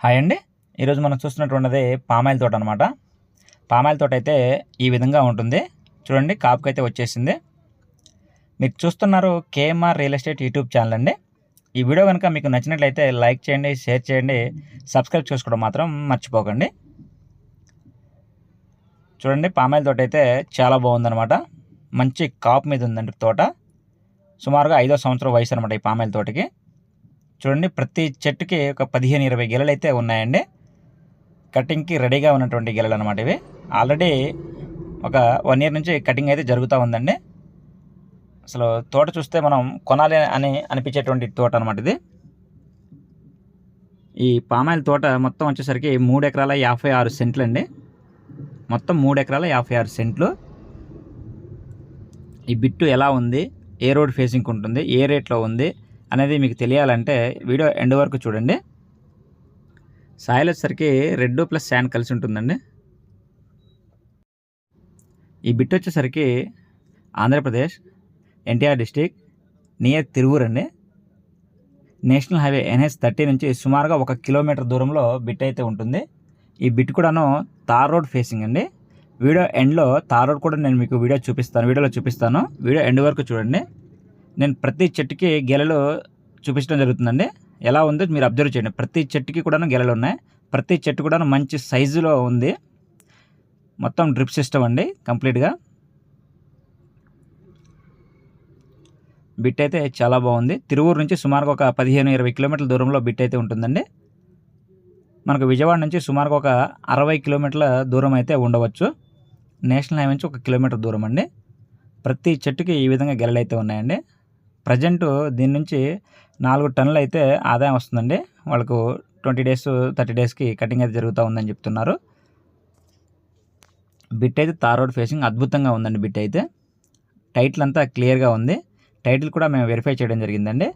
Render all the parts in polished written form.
Hi అండి. ఈరోజు మనం చూస్తున్నటువంటిది పామాయిల్ తోట అనమాట. పామాయిల్ తోట అయితే ఈ విధంగా ఉంటుంది. చూడండి, కాపుకైతే వచ్చేసింది. మీరు చూస్తున్నారు KMR real estate YouTube channel అండి. ఈ వీడియో కనుక మీకు నచ్చినట్లయితే లైక్ చేయండి, షేర్ చేయండి, సబ్స్క్రైబ్ చేసుకోవడం మాత్రం మర్చిపోకండి. చూడండి, పామాయిల్ తోట అయితే చాలా బాగుందనమాట. మంచి కాపు మీద ఉందండి తోట. సుమారుగా 5వ సంవత్సరం వయసు అనమాట ఈ పామాయిల్ తోటకి. చూడండి, ప్రతి చెట్టుకి ఒక 15-20 గెలలు అయితే ఉన్నాయండి. కటింగ్కి రెడీగా ఉన్నటువంటి గెలలు అనమాట ఇవి. ఆల్రెడీ ఒక 1 ఇయర్ నుంచి కటింగ్ అయితే జరుగుతూ ఉందండి. అసలు తోట చూస్తే మనం కొనాలి అని అనిపించేటువంటి తోట అనమాట ఇది. ఈ పామాయిల్ తోట మొత్తం వచ్చేసరికి 3 ఎకరాల 56 సెంట్లు అండి. మొత్తం 3 ఎకరాల 56 సెంట్లు. ఈ బిట్టు ఎలా ఉంది, ఏ రోడ్ ఫేసింగ్ ఉంటుంది, ఏ రేట్లో ఉంది అనేది మీకు తెలియాలంటే వీడియో ఎండ్ వరకు చూడండి. సాయిల్ వచ్చేసరికి రెడ్ ప్లస్ శాండ్ కలిసి ఉంటుందండి. ఈ బిట్ వచ్చేసరికి ఆంధ్రప్రదేశ్ ఎన్టీఆర్ డిస్టిక్ నియర్ తిరువూరు అండి. నేషనల్ హైవే NH-30 నుంచి సుమారుగా 1 కిలోమీటర్ దూరంలో బిట్ అయితే ఉంటుంది. ఈ బిట్ కూడాను తార్ రోడ్ ఫేసింగ్ అండి. వీడియో ఎండ్లో తార్ రోడ్ కూడా నేను మీకు వీడియోలో చూపిస్తాను. వీడియో ఎండ్ వరకు చూడండి. నేను ప్రతి చెట్టుకి గెలలు చూపించడం జరుగుతుందండి. ఎలా ఉందో మీరు అబ్జర్వ్ చేయండి. ప్రతి చెట్టుకి కూడా గెలలు ఉన్నాయి. ప్రతి చెట్టు కూడా మంచి సైజులో ఉంది. మొత్తం డ్రిప్ సిస్టమ్ అండి కంప్లీట్గా. బిట్ అయితే చాలా బాగుంది. తిరువూరు నుంచి సుమారుగా ఒక 15-20 కిలోమీటర్ల దూరంలో బిట్ అయితే ఉంటుందండి. మనకు విజయవాడ నుంచి సుమారుగా ఒక 60 కిలోమీటర్ల దూరం అయితే ఉండవచ్చు. నేషనల్ హైవే నుంచి 1 కిలోమీటర్ దూరం అండి. ప్రతి చెట్టుకి ఈ విధంగా గెలలు అయితే ఉన్నాయండి. ప్రజెంట్ దీని నుంచి 4 టన్నులు అయితే ఆదాయం వస్తుందండి. వాళ్ళకు 20 డేస్ 30 డేస్కి కటింగ్ అయితే జరుగుతూ ఉందని చెప్తున్నారు. బిట్ అయితే తార్ రోడ్ ఫేసింగ్ అద్భుతంగా ఉందండి. బిట్ అయితే టైటిల్ అంతా క్లియర్గా ఉంది. టైటిల్ కూడా మేము వెరిఫై చేయడం జరిగిందండి.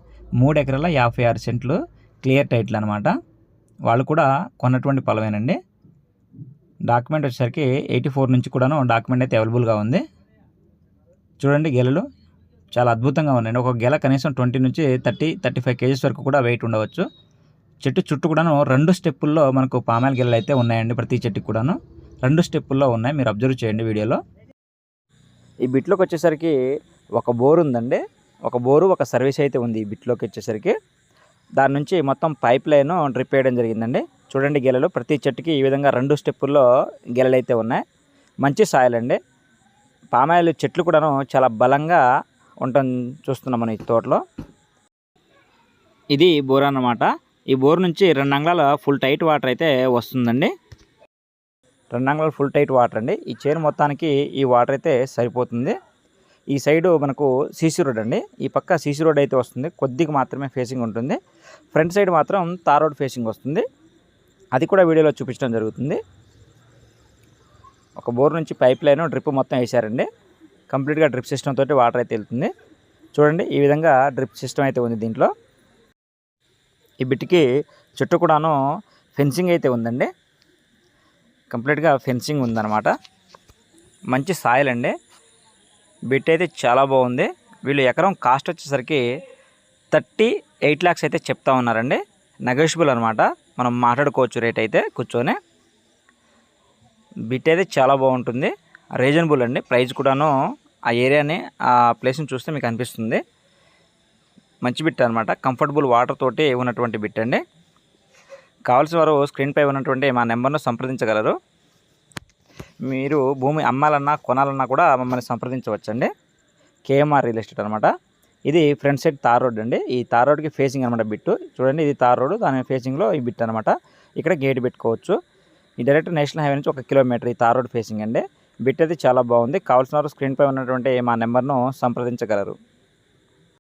3 ఎకరాల 56 సెంట్లు క్లియర్ టైటిల్ అనమాట. వాళ్ళు కూడా కొన్నటువంటి పొలమేనండి. డాక్యుమెంట్ వచ్చేసరికి 84 నుంచి కూడాను డాక్యుమెంట్ అయితే అవైలబుల్గా ఉంది. చూడండి, గెలలు చాలా అద్భుతంగా ఉన్నాయండి. ఒక గెల కనీసం 20 నుంచి 30-35 కేజీస్ వరకు కూడా వెయిట్ ఉండవచ్చు. చెట్టు చుట్టూ కూడాను 2 స్టెప్పుల్లో మనకు పామాయిల్ గెలలు అయితే ఉన్నాయండి. ప్రతి చెట్టుకి కూడాను 2 స్టెప్పుల్లో ఉన్నాయి. మీరు అబ్జర్వ్ చేయండి వీడియోలో. ఈ బిట్లోకి వచ్చేసరికి ఒక బోరు ఉందండి. ఒక బోరు, ఒక సర్వీస్ అయితే ఉంది ఈ బిట్లోకి వచ్చేసరికి. దాని నుంచి మొత్తం పైప్ లైన్ డ్రిప్ వేయడం జరిగిందండి. చూడండి, గెలలు ప్రతి చెట్టుకి ఈ విధంగా 2 స్టెప్పుల్లో గెలలు అయితే ఉన్నాయి. మంచి సాయిల్ అండి. పామాయిల్ చెట్లు కూడాను చాలా బలంగా ఉంటుంది చూస్తున్నాం మనం ఈ తోటలో. ఇది బోర్ అన్నమాట. ఈ బోర్ నుంచి 2 అంగుళాల ఫుల్ టైట్ వాటర్ అయితే వస్తుందండి. 2 అంగుళాల ఫుల్ టైట్ వాటర్ అండి. ఈ చేను మొత్తానికి ఈ వాటర్ అయితే సరిపోతుంది. ఈ సైడు మనకు సీసీ రోడ్ అండి. ఈ పక్క సీసీ రోడ్ అయితే వస్తుంది. కొద్దిగా మాత్రమే ఫేసింగ్ ఉంటుంది. ఫ్రంట్ సైడ్ మాత్రం తార్ రోడ్ ఫేసింగ్ వస్తుంది. అది కూడా వీడియోలో చూపించడం జరుగుతుంది. ఒక బోర్ నుంచి పైప్ లైన్ డ్రిప్ మొత్తం వేసారండి. కంప్లీట్గా డ్రిప్ సిస్టమ్ తోటి వాటర్ అయితే వెళ్తుంది. చూడండి, ఈ విధంగా డ్రిప్ సిస్టమ్ అయితే ఉంది దీంట్లో. ఈ బిట్కి చుట్టూ కూడాను ఫెన్సింగ్ అయితే ఉందండి. కంప్లీట్గా ఫెన్సింగ్ ఉందన్నమాట. మంచి సాయిల్ అండి. బిట్ అయితే చాలా బాగుంది. వీళ్ళు ఎకరం కాస్ట్ వచ్చేసరికి 38 lakhs అయితే చెప్తా ఉన్నారండి. నెగోషియబుల్ అనమాట. మనం మాట్లాడుకోవచ్చు రేట్ అయితే కూర్చొని. బిట్ అయితే చాలా బాగుంటుంది. రీజనబుల్ అండి. ప్రైస్ కూడాను ఆ ఏరియాని, ఆ ప్లేస్ని చూస్తే మీకు అనిపిస్తుంది. మంచి బిట్ అనమాట. కంఫర్టబుల్ వాటర్ తోటి ఉన్నటువంటి బిట్ అండి. కావాల్సిన వారు స్క్రీన్పై ఉన్నటువంటి మా నెంబర్ను సంప్రదించగలరు. మీరు భూమి అమ్మాలన్నా కొనాలన్నా కూడా మమ్మల్ని సంప్రదించవచ్చండి. కేఎంఆర్ రియల్ ఎస్టేట్ అనమాట. ఇది ఫ్రంట్ సైడ్ తార్ రోడ్ అండి. ఈ తార్ రోడ్కి ఫేసింగ్ అనమాట బిట్టు. చూడండి, ఇది తార్ రోడ్, దాని ఫేసింగ్లో ఈ బిట్ అనమాట. ఇక్కడ గేట్ పెట్టుకోవచ్చు. ఈ డైరెక్ట్ నేషనల్ హైవే నుంచి 1 కిలోమీటర్ ఈ తార్ రోడ్ ఫేసింగ్ అండి. బిట్ అయితే చాలా బాగుంది. కావాల్సిన వారు స్క్రీన్పై ఉన్నటువంటి మా నెంబర్ను సంప్రదించగలరు.